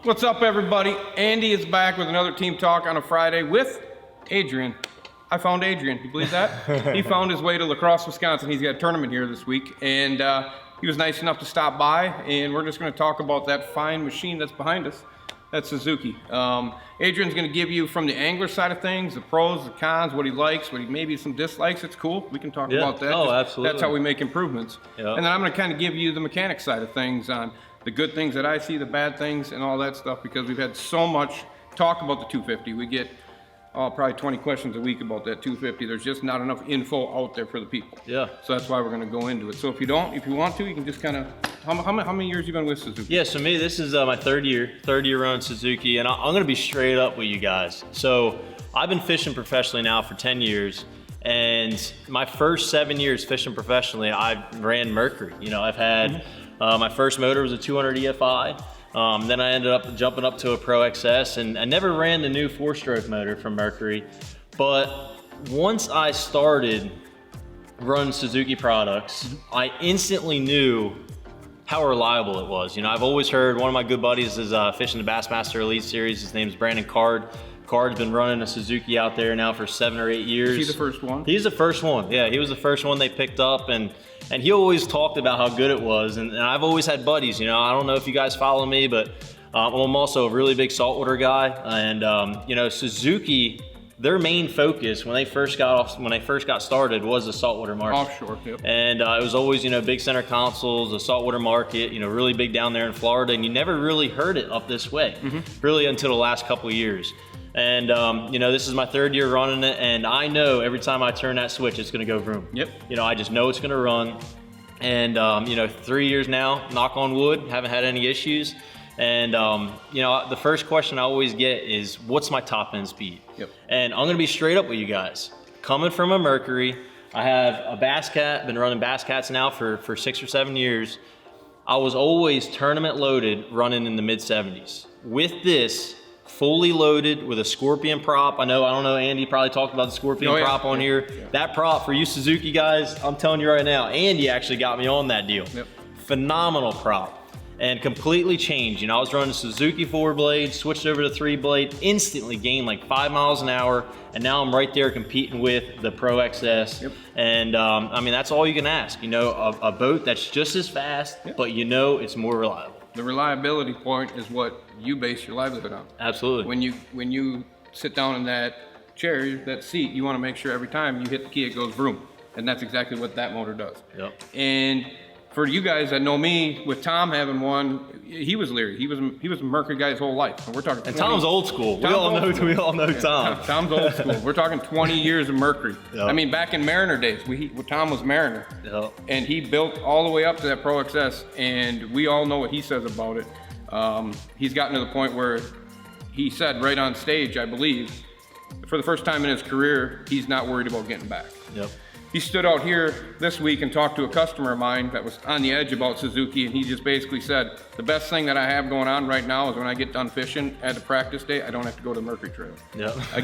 What's up, everybody? Andy is back with another team talk on a Friday with Adrian. I found Adrian. You believe that? He found his way to La Crosse, Wisconsin. He's got a tournament here this week, and he was nice enough to stop by, and we're just going to talk about that fine machine that's behind us. That's Suzuki. Adrian's going to give you from the angler side of things, the pros, the cons, what he likes, what he maybe some dislikes. It's cool. We can talk about that. Oh, absolutely. That's how we make improvements. Yeah. And then I'm going to kind of give you the mechanic side of things on the good things that I see, the bad things, and all that stuff, because we've had so much talk about the 250. We get probably 20 questions a week about that 250. There's just not enough info out there for the people. Yeah. So that's why we're going to go into it. So if you want to, you can just kind of, how many years you been with Suzuki? Yeah, so me, this is my third year run Suzuki, and I'm gonna be straight up with you guys. So I've been fishing professionally now for 10 years, and my first 7 years fishing professionally, I ran Mercury. You know, I've had, my first motor was a 200 EFI. Then I ended up jumping up to a Pro XS, and I never ran the new 4-stroke motor from Mercury. But once I started running Suzuki products, I instantly knew how reliable it was. You know, I've always heard, one of my good buddies is fishing the Bassmaster Elite Series. His name's Brandon Card. Card's been running a Suzuki out there now for 7 or 8 years. Is he the first one? He's the first one, yeah. He was the first one they picked up, and he always talked about how good it was. And I've always had buddies, you know, I don't know if you guys follow me, but I'm also a really big saltwater guy. And you know, Suzuki, their main focus when they first got started was the saltwater market. Offshore, yep. And it was always, you know, big center consoles, the saltwater market, you know, really big down there in Florida, and you never really heard it up this way, really until the last couple of years. And you know, this is my third year running it, and I know every time I turn that switch, it's gonna go vroom. Yep. You know, I just know it's gonna run. And you know, 3 years now, knock on wood, haven't had any issues. And you know, the first question I always get is, what's my top end speed? Yep. And I'm gonna be straight up with you guys. Coming from a Mercury, I have a Bass Cat, been running Bass Cats now for 6 or 7 years. I was always tournament loaded, running in the mid 70s. With this, fully loaded with a Scorpion prop. I don't know, Andy probably talked about the Scorpion prop on here. Yeah. That prop for you Suzuki guys, I'm telling you right now, Andy actually got me on that deal. Yep. Phenomenal prop. And completely changed. You know, I was running Suzuki 4-blade, switched over to 3-blade, instantly gained like 5 miles an hour, and now I'm right there competing with the Pro XS. Yep. And I mean, that's all you can ask. You know, a boat that's just as fast, but you know it's more reliable. The reliability point is what you base your livelihood on. Absolutely. When you sit down in that chair, that seat, you want to make sure every time you hit the key, it goes vroom. And that's exactly what that motor does. Yep. And for you guys that know me, with Tom having one, he was leery. He was a Mercury guy his whole life. And we're talking. And Tom's old school. We all know Tom. Tom's old school. We're talking 20 years of Mercury. Yep. I mean, back in Mariner days, Tom was Mariner. Yep. And he built all the way up to that Pro XS, and we all know what he says about it. He's gotten to the point where he said right on stage, I believe, for the first time in his career, he's not worried about getting back. Yep. He stood out here this week and talked to a customer of mine that was on the edge about Suzuki, and he just basically said, the best thing that I have going on right now is when I get done fishing at the practice day, I don't have to go to the Mercury Trail. Yep. I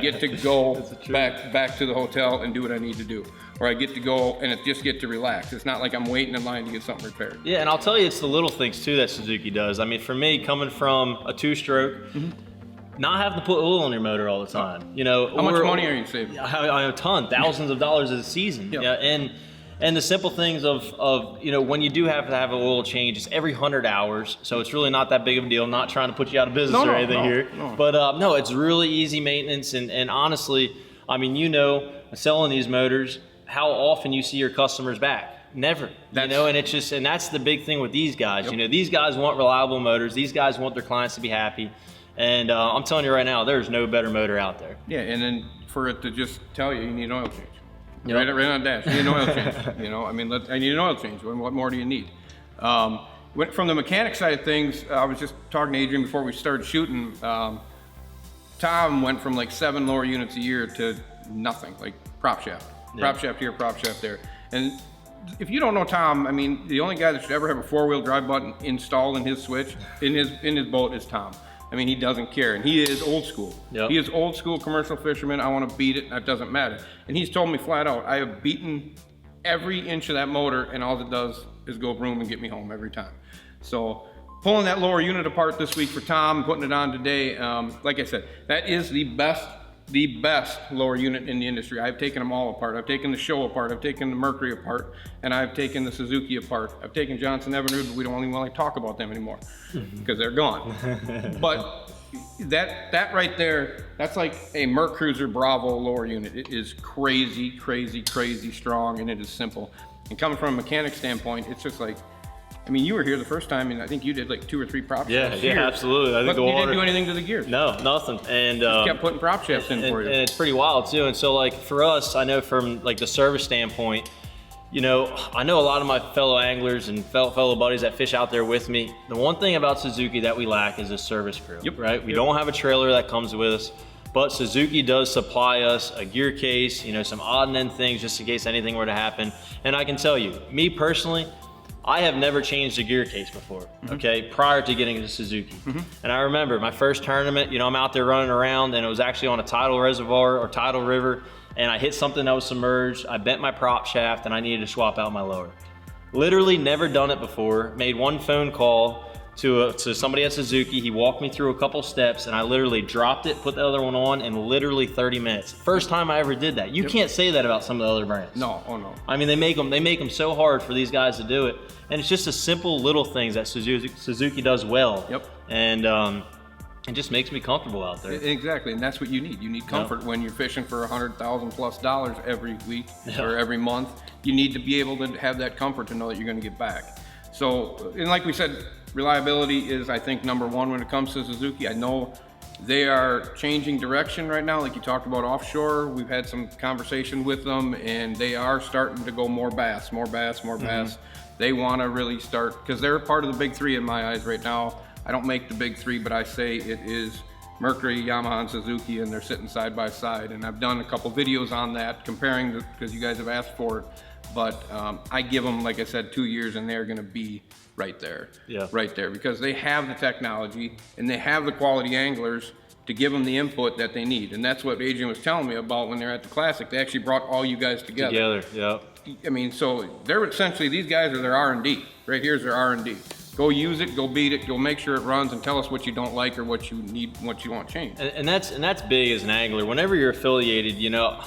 get to go back to the hotel and do what I need to do. Or I get to go and just get to relax. It's not like I'm waiting in line to get something repaired. Yeah, and I'll tell you, it's the little things too that Suzuki does. I mean, for me, coming from a 2-stroke, not having to put oil on your motor all the time. You know, how much money are you saving? A ton, thousands of dollars a season. Yep. Yeah, and the simple things of you know, when you do have to have an oil change, it's every 100 hours, so it's really not that big of a deal. Not trying to put you out of business or anything here, but no, it's really easy maintenance. And honestly, I mean, you know, selling these motors, how often you see your customers back? Never. You know, and it's just, and that's the big thing with these guys. Yep. You know, these guys want reliable motors. These guys want their clients to be happy. And I'm telling you right now, there's no better motor out there. Yeah, and then for it to just tell you need an oil change. Yep. Right on the dash, you need an oil change. You know, I mean, I need an oil change. What more do you need? From the mechanic side of things, I was just talking to Adrian before we started shooting. Tom went from like 7 lower units a year to nothing, like prop shaft. Prop shaft here, prop shaft there. And if you don't know Tom, I mean, the only guy that should ever have a 4-wheel drive button installed in his switch, in his boat is Tom. I mean, he doesn't care, and he is old school. Yep. He is old school commercial fisherman. I want to beat it, that doesn't matter. And he's told me flat out, I have beaten every inch of that motor, and all it does is go vroom and get me home every time. So pulling that lower unit apart this week for Tom, putting it on today. Like I said, that is the best lower unit in the industry. I've taken them all apart. I've taken the Show apart. I've taken the Mercury apart, and I've taken the Suzuki apart. I've taken Johnson Evinrude, but we don't even want to talk about them anymore because they're gone. But that right there, that's like a Merc Cruiser Bravo lower unit. It is crazy, crazy, crazy strong, and it is simple. And coming from a mechanic standpoint, it's just like, I mean, you were here the first time, and I think you did like 2 or 3 prop shafts. Yeah, absolutely. I think but you didn't do anything to the gears. No, nothing. And just kept putting prop shafts in for you. And it's pretty wild too. And so, like for us, I know from like the service standpoint, you know, I know a lot of my fellow anglers and fellow buddies that fish out there with me. The one thing about Suzuki that we lack is a service crew. Yep. Right? We don't have a trailer that comes with us. But Suzuki does supply us a gear case, you know, some odd and end things just in case anything were to happen. And I can tell you, me personally, I have never changed a gear case before, okay, prior to getting into Suzuki. And I remember my first tournament, you know, I'm out there running around, and it was actually on a tidal reservoir or tidal river, and I hit something that was submerged. I bent my prop shaft, and I needed to swap out my lower. Literally never done it before. Made one phone call to somebody at Suzuki. He walked me through a couple steps, and I literally dropped it, put the other one on in literally 30 minutes. First time I ever did that. You can't say that about some of the other brands. No, oh no. I mean, they make them so hard for these guys to do it. And it's just a simple little things that Suzuki does well. Yep. And it just makes me comfortable out there. Exactly, and that's what you need. You need comfort when you're fishing for $100,000+ every week or every month. You need to be able to have that comfort to know that you're going to get back. So, and like we said, reliability is, I think, number one when it comes to Suzuki. I know they are changing direction right now. Like you talked about offshore, we've had some conversation with them, and they are starting to go more bass. They want to really start, because they're part of the big three in my eyes right now. I don't make the big three, but I say it is Mercury, Yamaha, and Suzuki, and they're sitting side by side. And I've done a couple videos on that, comparing, because you guys have asked for it. But I give them, like I said, 2 years, and they're going to be right there. Yeah. Right there, because they have the technology, and they have the quality anglers to give them the input that they need. And that's what Adrian was telling me about when they're at the Classic. They actually brought all you guys together. Yeah. I mean, so they're essentially, these guys are their R&D. Right here's their R&D. Go use it, go beat it, go make sure it runs, and tell us what you don't like or what you need, what you want changed. And that's big as an angler. Whenever you're affiliated, you know,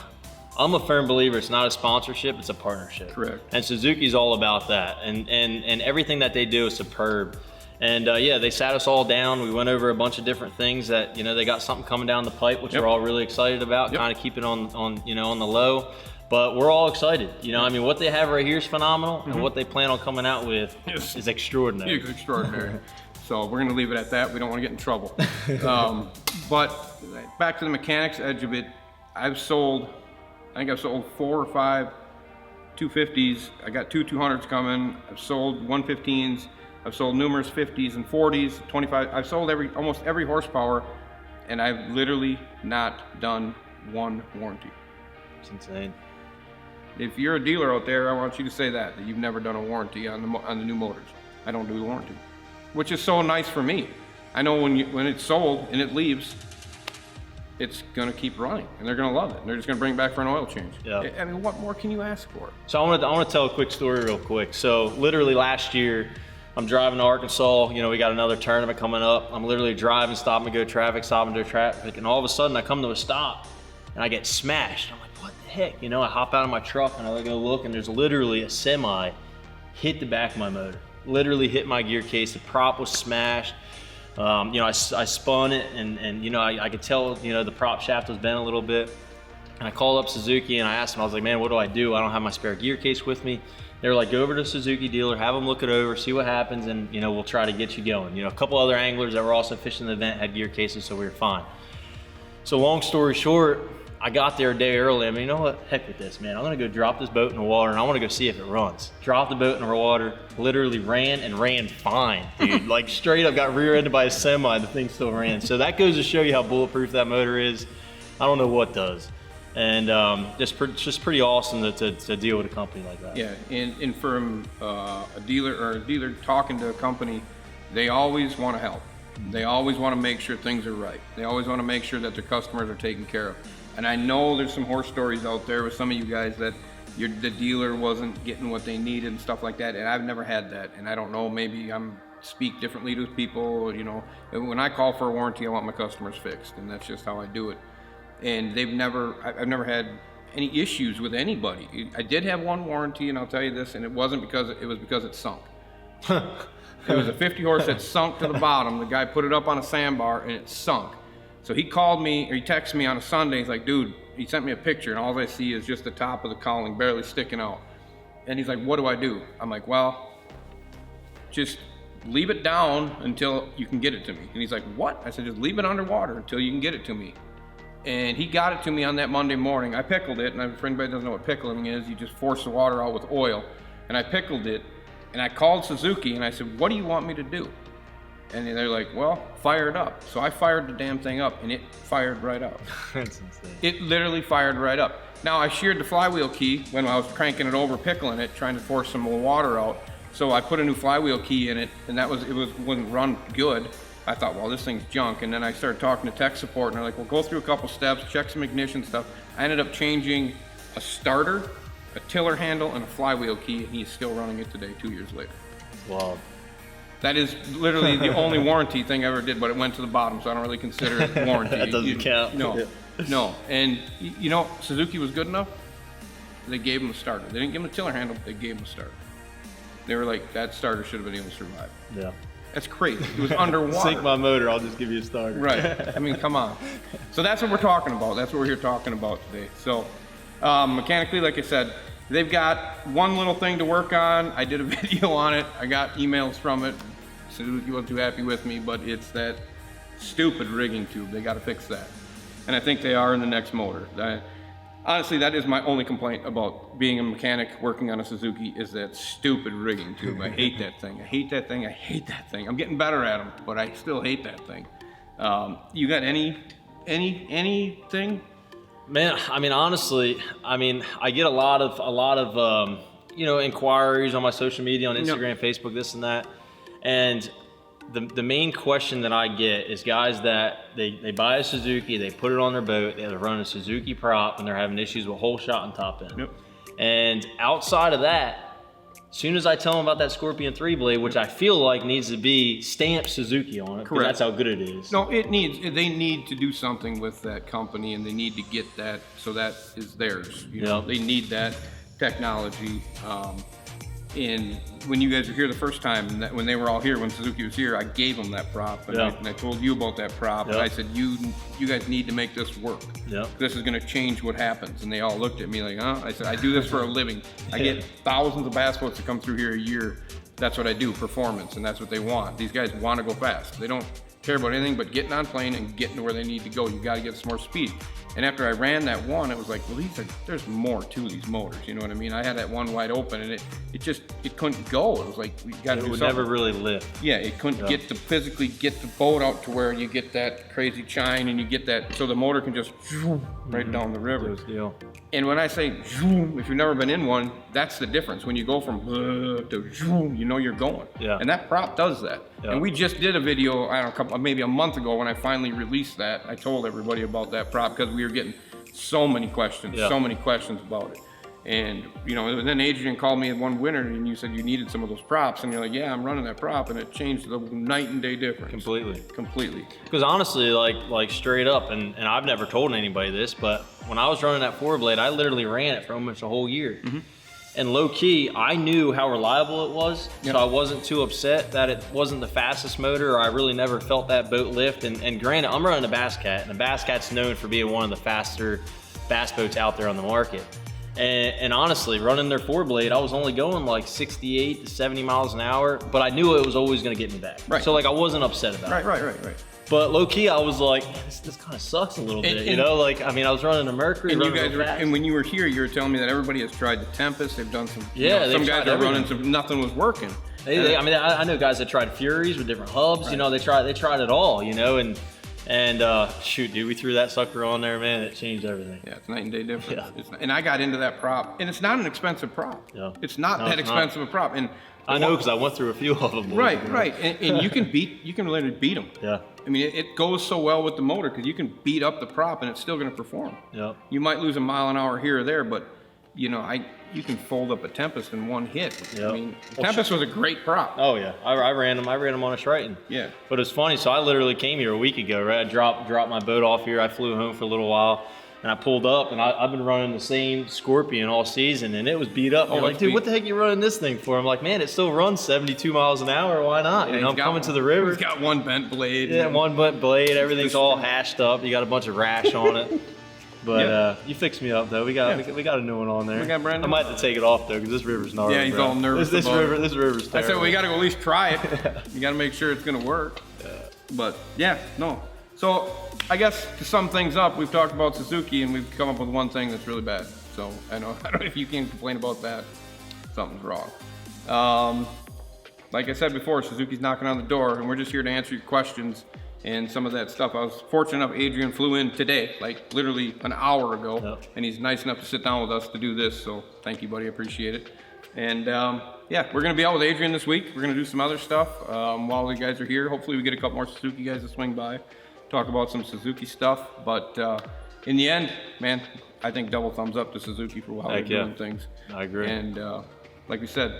I'm a firm believer it's not a sponsorship, it's a partnership. Correct. And Suzuki's all about that. And everything that they do is superb. And yeah, they sat us all down. We went over a bunch of different things that, you know, they got something coming down the pipe, which we're all really excited about, kind of keep it on, you know, on the low. But we're all excited. You know, I mean, what they have right here is phenomenal, and what they plan on coming out with is extraordinary. It's extraordinary. So we're going to leave it at that. We don't want to get in trouble. But back to the mechanics edge of it, I think I've sold 4 or 5 250s. I got 2 200s coming. I've sold 115s. I've sold numerous 50s and 40s, 25. I've sold almost every horsepower, and I've literally not done one warranty. It's insane. If you're a dealer out there, I want you to say that you've never done a warranty on the new motors. I don't do the warranty, which is so nice for me. I know when it's sold and it leaves, it's gonna keep running, and they're gonna love it. And they're just gonna bring it back for an oil change. Yeah. I mean, what more can you ask for? So I want to tell a quick story real quick. So literally last year, I'm driving to Arkansas. You know, we got another tournament coming up. I'm literally driving, stopping to go traffic, and all of a sudden I come to a stop, and I get smashed. I'm like, what the heck? You know, I hop out of my truck and I go look, and there's literally a semi hit the back of my motor. Literally hit my gear case. The prop was smashed. You know, I spun it, and you know, I could tell, you know, the prop shaft was bent a little bit. And I called up Suzuki and I asked them, I was like, man, what do? I don't have my spare gear case with me. They were like, go over to Suzuki dealer, have them look it over, see what happens, and you know, we'll try to get you going. You know, a couple other anglers that were also fishing the event had gear cases, so we were fine. So long story short, I got there a day early. I mean, you know what? Heck with this, man. I'm gonna go drop this boat in the water, and I wanna go see if it runs. Dropped the boat in the water, literally ran fine, dude. Like straight up got rear-ended by a semi, the thing still ran. So that goes to show you how bulletproof that motor is. I don't know what does. And just pretty awesome to deal with a company like that. Yeah, and from a dealer talking to a company, they always want to help. They always want to make sure things are right. They always want to make sure that their customers are taken care of. And I know there's some horror stories out there with some of you guys that the dealer wasn't getting what they needed and stuff like that. And I've never had that. And I don't know, maybe I'm speak differently to people, you know. And when I call for a warranty, I want my customers fixed, and that's just how I do it. And I've never had any issues with anybody. I did have one warranty, and I'll tell you this, and it was because it sunk. It was a 50 horse that sunk to the bottom. The guy put it up on a sandbar and it sunk. So he called me, or he texted me on a Sunday. He's like, dude, he sent me a picture and all I see is just the top of the cowling barely sticking out. And he's like, what do I do? I'm like, well, just leave it down until you can get it to me. And he's like, what? I said, just leave it underwater until you can get it to me. And he got it to me on that Monday morning. I pickled it, and for anybody that doesn't know what pickling is, you just force the water out with oil. And I pickled it, and I called Suzuki, and I said, what do you want me to do? And they're like, well, fire it up. So I fired the damn thing up, and it fired right up. That's insane. It literally fired right up. Now, I sheared the flywheel key when I was cranking it over, pickling it, trying to force some more water out. So I put a new flywheel key in it, and wouldn't run good. I thought, well, this thing's junk. And then I started talking to tech support, and they're like, well, go through a couple steps, check some ignition stuff. I ended up changing a starter, a tiller handle, and a flywheel key, and he's still running it today, 2 years later. Wow. That is literally the only warranty thing I ever did, but it went to the bottom, so I don't really consider it warranty. That doesn't count. No, Yeah. no. And you know, Suzuki was good enough. They gave him a starter. They didn't give him a tiller handle, they gave him a starter. They were like, that starter should have been able to survive. Yeah. That's crazy. It was underwater. Sink my motor, I'll just give you a starter. Right. I mean, come on. So that's what we're talking about. That's what we're here talking about today. So mechanically, like I said, they've got one little thing to work on. I did a video on it. I got emails from it. Suzuki wasn't too happy with me, but it's that stupid rigging tube. They got to fix that. And I think they are in the next motor. Honestly, that is my only complaint about being a mechanic working on a Suzuki is that stupid rigging tube. I hate that thing. I hate that thing. I hate that thing. I'm getting better at them, but I still hate that thing. You got anything? Man, I mean, honestly, I get a lot of inquiries on my social media, on Instagram, Facebook, this and that. And the main question that I get is guys that they buy a Suzuki, they put it on their boat, they're running a Suzuki prop, and they're having issues with hole shot and top end. Yep. And outside of that, as soon as I tell them about that Scorpion 3 blade, which I feel like needs to be stamped Suzuki on it, because that's how good it is. No, they need to do something with that company, and they need to get that so that is theirs. You know, they need that technology. And when you guys were here the first time, when they were all here, when Suzuki was here, I gave them that prop, and I told you about that prop, and I said, you guys need to make this work. This is going to change what happens. And they all looked at me like, huh? I said, I do this for a living. I get thousands of bass boats that come through here a year. That's what I do, performance, and that's what they want. These guys want to go fast. They don't care about anything but getting on plane and getting to where they need to go. You got to get some more speed. And after I ran that one, it was like, well, there's more to these motors. You know what I mean? I had that one wide open, and it couldn't go. It was like, we got to do something. It would never really lift. Yeah, it couldn't physically get the boat out to where you get that crazy chine, and you get that, so the motor can just right down the river. And when I say, if you've never been in one, that's the difference. When you go from to, you know you're going. And that prop does that. And we just did a video, I don't know, maybe a month ago when I finally released that. I told everybody about that prop because we were getting so many questions about it. And then Adrian called me one winter, and you said you needed some of those props, and you're like, yeah, I'm running that prop, and it changed the night and day difference. Completely. Because honestly, like straight up, and I've never told anybody this, but when I was running that 4-blade, I literally ran it for almost a whole year. And low key, I knew how reliable it was, so I wasn't too upset that it wasn't the fastest motor, or I really never felt that boat lift. And granted, I'm running a Bass Cat, and the Bass Cat's known for being one of the faster bass boats out there on the market. And honestly, running their 4-blade, I was only going like 68 to 70 miles an hour, but I knew it was always going to get me back. So like I wasn't upset about it. Right. But low key, I was like, this kind of sucks a little bit, you know? Like, I mean, I was running a Mercury, and when you were here, you were telling me that everybody has tried the Tempest. They've done some. Some guys are running some. Nothing was working. I know guys that tried Furies with different hubs. You know, they tried it all. You know, and shoot, dude, we threw that sucker on there, man. It changed everything. Yeah, it's night and day difference. And I got into that prop, and it's not an expensive prop. It's not that expensive a prop, and I know because I went through a few of them. Right. And you can literally beat them. I mean, it goes so well with the motor because you can beat up the prop and it's still going to perform. You might lose a mile an hour here or there, but you know, you can fold up a Tempest in one hit. Yep. I mean, Tempest was a great prop. Oh yeah, I ran them on a Triton. Yeah. But it's funny. So I literally came here a week ago. Right, I dropped my boat off here. I flew home for a little while, and I pulled up, and I've been running the same Scorpion all season, and it was beat up. You're like, dude, what the heck are you running this thing for? I'm like, man, it still runs 72 miles an hour. Why not? You know, I'm coming to the river. He's got one bent blade. Yeah, one bent blade. Everything's all hashed up. You got a bunch of rash on it. But you fixed me up though. We got a new one on there. We got brand new. I might have to take it off though because this river's gnarly. Yeah, he's bro. all nervous. This river's terrible. I said we got to at least try it. You got to make sure it's gonna work. But yeah, no. So I guess to sum things up, we've talked about Suzuki and we've come up with one thing that's really bad. So I don't know if you can complain about that. Something's wrong. Like I said before, Suzuki's knocking on the door, and we're just here to answer your questions and some of that stuff. I was fortunate enough, Adrian flew in today, like literally an hour ago, and he's nice enough to sit down with us to do this, so thank you, buddy, I appreciate it. And yeah, we're gonna be out with Adrian this week. We're gonna do some other stuff while the guys are here. Hopefully we get a couple more Suzuki guys to swing by, talk about some Suzuki stuff, but in the end, man, I think double thumbs up to Suzuki for how they're doing things. I agree. And like we said,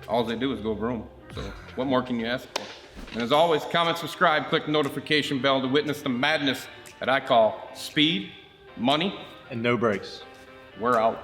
all they do is go vroom. So what more can you ask for? And as always, comment, subscribe, click the notification bell to witness the madness that I call speed, money, and no brakes. We're out.